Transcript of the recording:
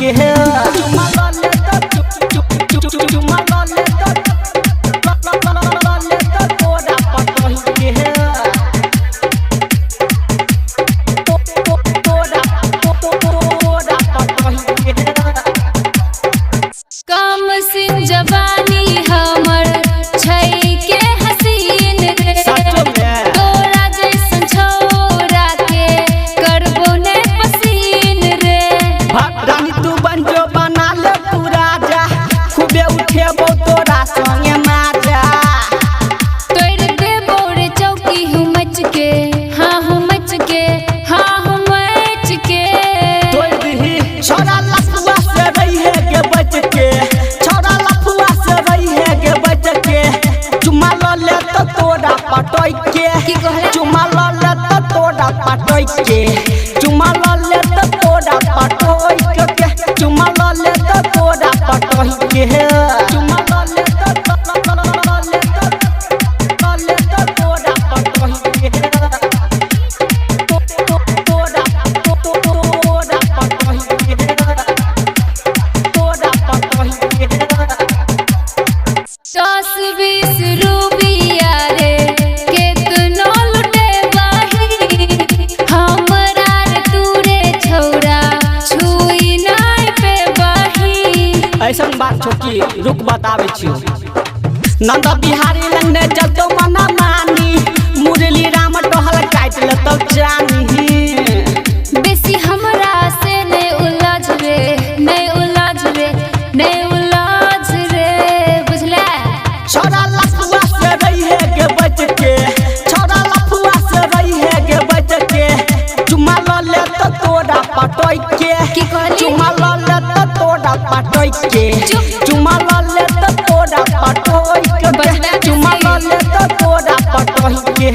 के चुमा ले तो चुमा ले तो तोरा पटोही के कम सिन जवानी हमर छै के हसीन रे तोरा जैसन छोरा के करबो ने पसीन रे रानी तू बन जो बना ले तू राजा खूबे उठेबो तोरा संगे माजा तोड़ देबो रे चौकी हूँ मच के हाँ हूँ मच के हाँ हूँ मच के तोड़ दही छोरा लफुआ से रही है के बच के छोरा लफुआ से रही है के बच के चुमा ले तो तोरा पटोई के चुमा ले तो तोरा पटोई के चुमा ले तो तोरा पटोई के चुमा ले तो तोरा पटोई के चुमा ले तो तोरा पटोई के दस बीस रुपया रे केतनो लुटे बाही हमरा रे तूरे छौरा छुई नाय पे बाही ऐसन बात छो कि रुक बतावे छियो नंद बिहारी लंगने चलतो मना मानी मुरली राम टहल काट ले तो जानी बेसी हमरा से नहीं उलझ रे नहीं उलझ रे नहीं उलझ रे बुझले छोरा लफुआ से रही है के बच के छोरा लफुआ से रही है के बच के चुमा ले तो तोरा पटोई के चुमा ले तो तोरा पटोई के चुमा ले तो तोरा पटोई के चुमा ले तो तोरा पटोई के